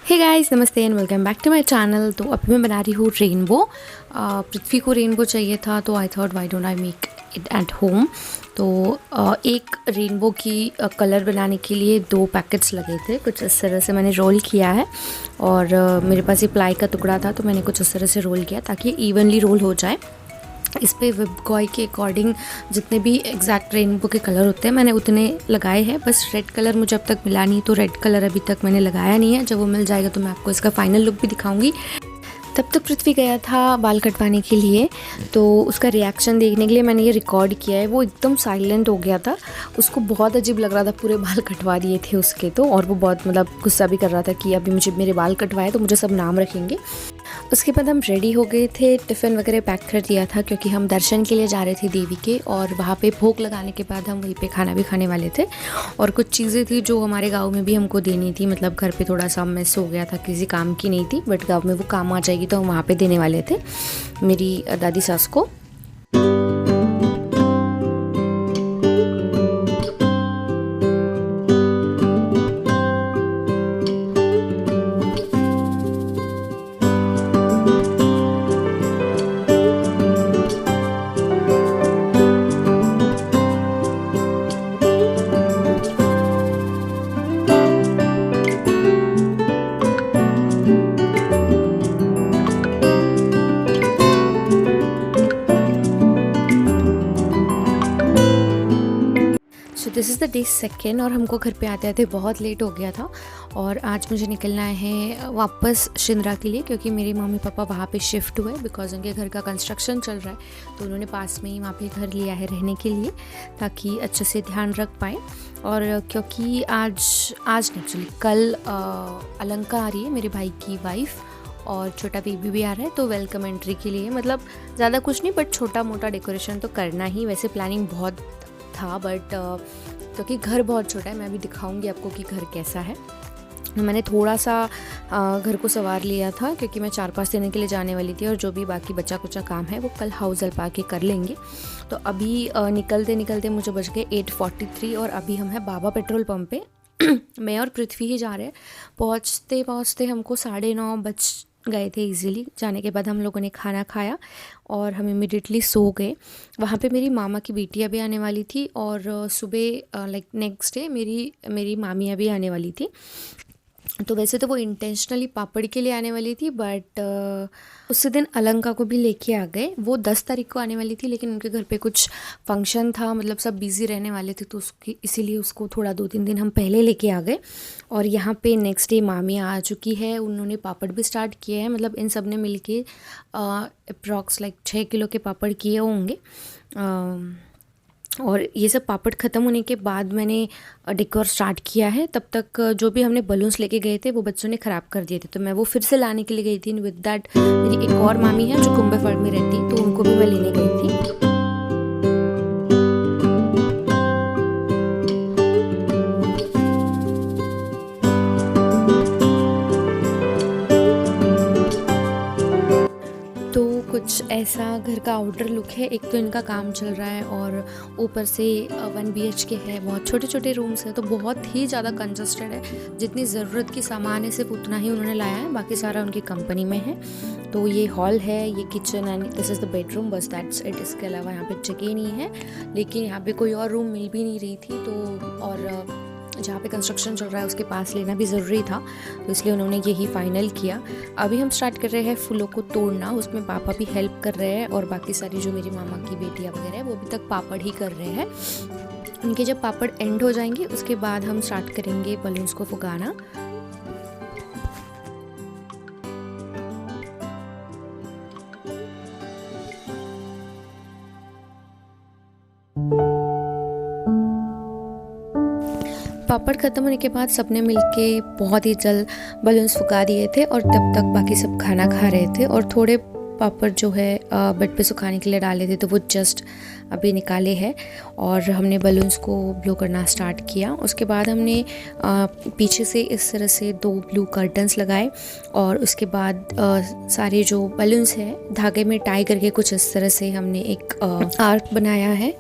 हे guys, नमस्ते and welcome back to my channel. तो अभी मैं बना रही हूँ रेनबो। पृथ्वी को रेनबो चाहिए था तो I thought why don't I make it at home. तो एक रेनबो की कलर बनाने के लिए 2 पैकेट्स लगे थे। कुछ इस तरह से मैंने रोल किया है और मेरे पास ये प्लाई का टुकड़ा था तो मैंने कुछ इस तरह से रोल किया ताकि इवनली रोल हो जाए। इस पे विबगॉय के अकॉर्डिंग जितने भी एग्जैक्ट रेनबो के कलर होते हैं मैंने उतने लगाए हैं। बस रेड कलर मुझे अब तक मिला नहीं, तो रेड कलर अभी तक मैंने लगाया नहीं है। जब वो मिल जाएगा तो मैं आपको इसका फाइनल लुक भी दिखाऊंगी। तब तक पृथ्वी गया था बाल कटवाने के लिए, तो उसका रिएक्शन देखने के लिए मैंने ये रिकॉर्ड किया है। वो एकदम साइलेंट हो गया था, उसको बहुत अजीब लग रहा था। पूरे बाल कटवा दिए थे उसके तो, और वो बहुत गुस्सा भी कर रहा था कि अभी मुझे मेरे बाल कटवाए तो मुझे सब नाम रखेंगे। उसके बाद हम रेडी हो गए थे, टिफ़िन वगैरह पैक कर दिया था क्योंकि हम दर्शन के लिए जा रहे थे देवी के, और वहाँ पे भोग लगाने के बाद हम वहीं पे खाना भी खाने वाले थे। और कुछ चीज़ें थी जो हमारे गांव में भी हमको देनी थी, मतलब घर पे थोड़ा सा मिस हो गया था, किसी काम की नहीं थी बट गांव में वो काम आ जाएगी तो हम वहाँ पे देने वाले थे मेरी दादी सास को। दिस इज़ द डे 2 और हमको घर पे आते आते बहुत लेट हो गया था। और आज मुझे निकलना है वापस शिंद्रा के लिए क्योंकि मेरे मम्मी पापा वहाँ पे शिफ्ट हुए बिकॉज उनके घर का कंस्ट्रक्शन चल रहा है। तो उन्होंने पास में ही वहाँ पे घर लिया है रहने के लिए ताकि अच्छे से ध्यान रख पाए। और क्योंकि आज नहीं, एक्चुअली कल अलंका आ रही है, मेरे भाई की वाइफ, और छोटा बेबी भी आ रहा है। तो वेलकम एंट्री के लिए मतलब ज़्यादा कुछ नहीं बट छोटा मोटा डेकोरेशन तो करना ही। वैसे प्लानिंग बहुत था बट क्योंकि घर बहुत छोटा है, मैं भी दिखाऊंगी आपको कि घर कैसा है। मैंने थोड़ा सा घर को संवार लिया था क्योंकि मैं 4-5 दिन के लिए जाने वाली थी, और जो भी बाकी बचा कुचा काम है वो कल हाउस हेल्प आके कर लेंगे। तो अभी निकलते निकलते मुझे बज गए 8:43 और अभी हम हैं बाबा पेट्रोल पंप पे। मैं और पृथ्वी ही जा रहे हैं। पहुँचते पहुँचते हमको 9:30 बज गए थे इजीली। जाने के बाद हम लोगों ने खाना खाया और हम इमिडिएटली सो गए। वहाँ पे मेरी मामा की बेटियाँ भी आने वाली थी और सुबह लाइक नेक्स्ट डे मेरी मामियाँ भी आने वाली थी। तो वैसे तो वो इंटेंशनली पापड़ के लिए आने वाली थी बट उसी दिन अलंका को भी लेके आ गए। वो 10 तारीख को आने वाली थी लेकिन उनके घर पे कुछ फंक्शन था, मतलब सब बिज़ी रहने वाले थे, तो इसीलिए उसको थोड़ा 2-3 दिन हम पहले लेके आ गए। और यहाँ पे नेक्स्ट डे मामी आ चुकी है, उन्होंने पापड़ भी स्टार्ट किए हैं। मतलब इन सब ने मिल के अप्रॉक्स लाइक 6 किलो के पापड़ किए होंगे। और ये सब पापड़ ख़त्म होने के बाद मैंने डेकोर स्टार्ट किया है। तब तक जो भी हमने बलून्स लेके गए थे वो बच्चों ने ख़राब कर दिए थे, तो मैं वो फिर से लाने के लिए गई थी। विद दैट मेरी एक और मामी है जो कुंभेफड़ में रहती है, तो उनको भी मैं लेने गई थी। कुछ ऐसा घर का आउटर लुक है। एक तो इनका काम चल रहा है और ऊपर से 1 BHK है, बहुत छोटे छोटे रूम्स हैं, तो बहुत ही ज़्यादा कंजस्टेड है। जितनी ज़रूरत की सामान है सिर्फ उतना ही उन्होंने लाया है, बाकी सारा उनकी कंपनी में है। तो ये हॉल है, ये kitchen and this is the bedroom, बस दैट्स इट। इसके अलावा यहाँ पे जगह नहीं है, लेकिन यहाँ पे कोई और रूम मिल भी नहीं रही थी, तो और जहाँ पे कंस्ट्रक्शन चल रहा है उसके पास लेना भी ज़रूरी था, तो इसलिए उन्होंने यही फाइनल किया। अभी हम स्टार्ट कर रहे हैं फूलों को तोड़ना, उसमें पापा भी हेल्प कर रहे हैं और बाकी सारी जो मेरी मामा की बेटियाँ वगैरह है वो अभी तक पापड़ ही कर रहे हैं। उनके जब पापड़ एंड हो जाएंगे उसके बाद हम स्टार्ट करेंगे बलून्स को फुगाना। पापड़ ख़त्म होने के बाद सबने मिलके बहुत ही जल्द बलून्स फुका दिए थे और तब तक बाकी सब खाना खा रहे थे। और थोड़े पापड़ जो है बेड पे सुखाने के लिए डाले थे, तो वो जस्ट अभी निकाले हैं और हमने बलून्स को ब्लो करना स्टार्ट किया। उसके बाद हमने पीछे से इस तरह से 2 ब्लू कर्टन्स लगाए और उसके बाद सारे जो बलून्स हैं धागे में टाई करके कुछ इस तरह से हमने एक आर्क बनाया है।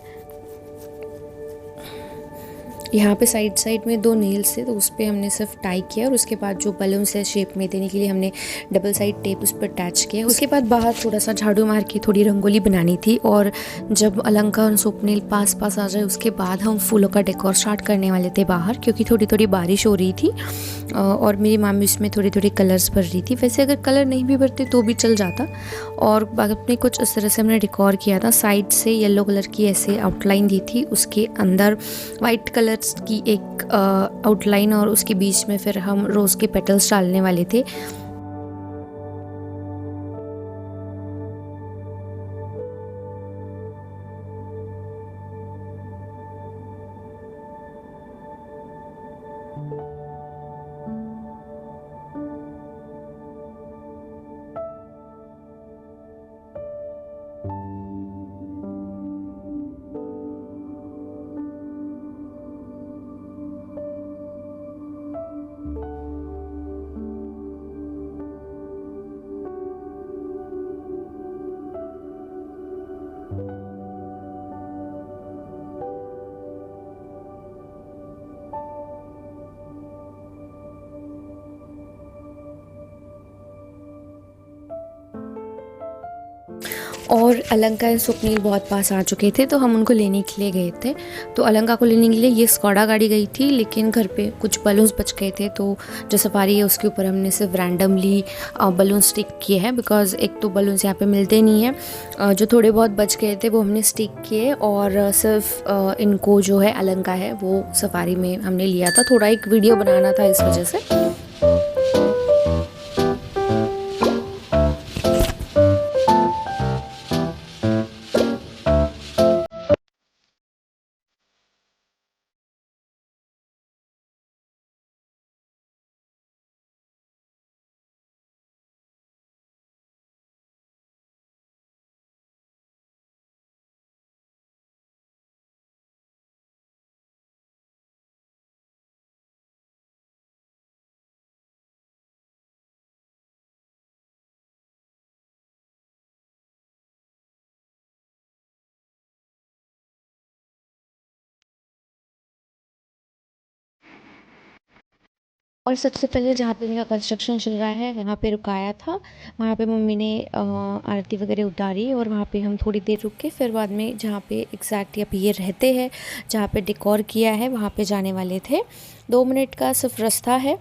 यहाँ पे साइड साइड में 2 नेल्स थे, तो उस पे हमने सिर्फ टाई किया और उसके बाद जो बलून्स है शेप में देने के लिए हमने डबल साइड टेप उस पर अटैच किया। उसके बाद बाहर थोड़ा सा झाड़ू मार के थोड़ी रंगोली बनानी थी, और जब अलंकार और स्वप्निल पास पास आ जाए उसके बाद हम फूलों का डेकोर स्टार्ट करने वाले थे बाहर, क्योंकि थोड़ी थोड़ी बारिश हो रही थी और मेरी मामी उसमें थोड़ी थोड़ी कलर्स भर रही थी। वैसे अगर कलर नहीं भी भरते तो भी चल जाता। और बाद में कुछ इस तरह से हमने डेकोर किया था। साइड से येलो कलर की ऐसे आउटलाइन दी थी, उसके अंदर वाइट कलर की एक आउटलाइन, और उसके बीच में फिर हम रोज़ के पेटल्स डालने वाले थे। और अलंका एंड स्वप्निल बहुत पास आ चुके थे, तो हम उनको लेने के लिए गए थे। तो अलंका को लेने के लिए ये स्कॉडा गाड़ी गई थी, लेकिन घर पे कुछ बलून्स बच गए थे, तो जो सफारी है उसके ऊपर हमने सिर्फ रैंडमली बलून स्टिक किए हैं, बिकॉज एक तो बलून्स यहाँ पे मिलते नहीं हैं। जो थोड़े बहुत बच गए थे वो हमने स्टिक किए, और सिर्फ इनको जो है अलंका है वो सफारी में हमने लिया था। थोड़ा एक वीडियो बनाना था इस वजह से। और सबसे पहले जहाँ पे इनका कंस्ट्रक्शन चल रहा है वहाँ पे रुकाया था। वहाँ पे मम्मी ने आरती वगैरह उतारी, और वहाँ पे हम थोड़ी देर रुके। फिर बाद में जहाँ पे एग्जैक्ट अब ये रहते हैं, जहाँ पे डेकोर किया है, वहाँ पे जाने वाले थे। 2 मिनट का सिर्फ रास्ता है।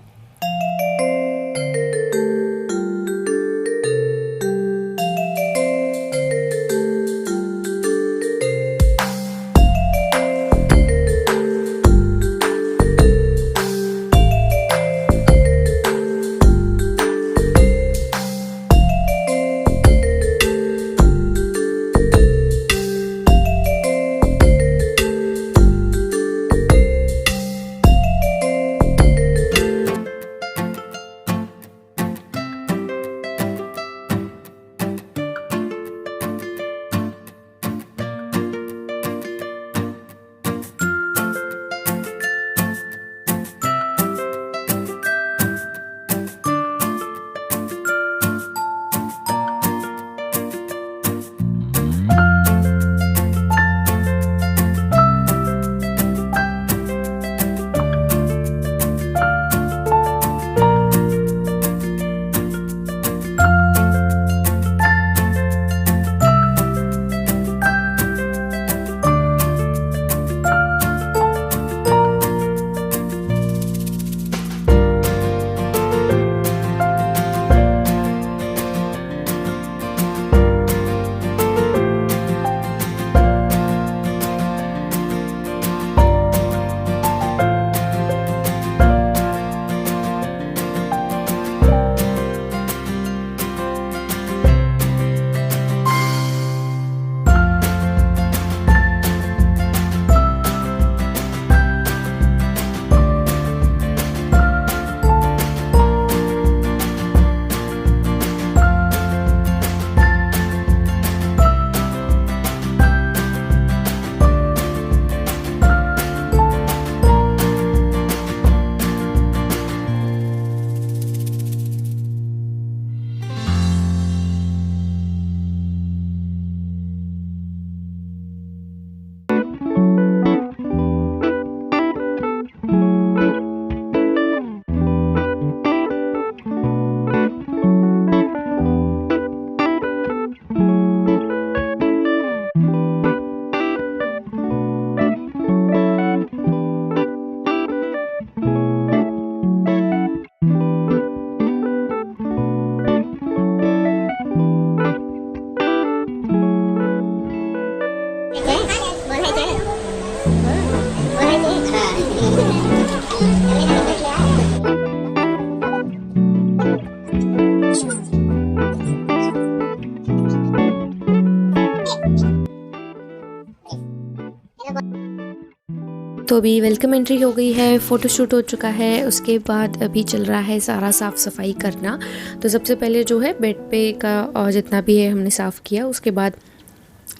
तो अभी वेलकम एंट्री हो गई है, फ़ोटोशूट हो चुका है, उसके बाद अभी चल रहा है सारा साफ़ सफाई करना। तो सबसे पहले जो है बेड पे का जितना भी है हमने साफ़ किया, उसके बाद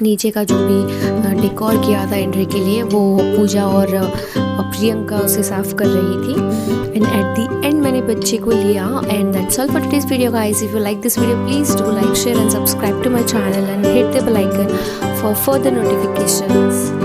नीचे का जो भी डेकोर किया था एंट्री के लिए वो पूजा और प्रियंका उसे साफ़ कर रही थी। एंड एट द एंड मैंने बच्चे को लिया। And that's all for today's video guys. If you like this video please do like, share and subscribe to my channel and hit the bell icon for further notifications.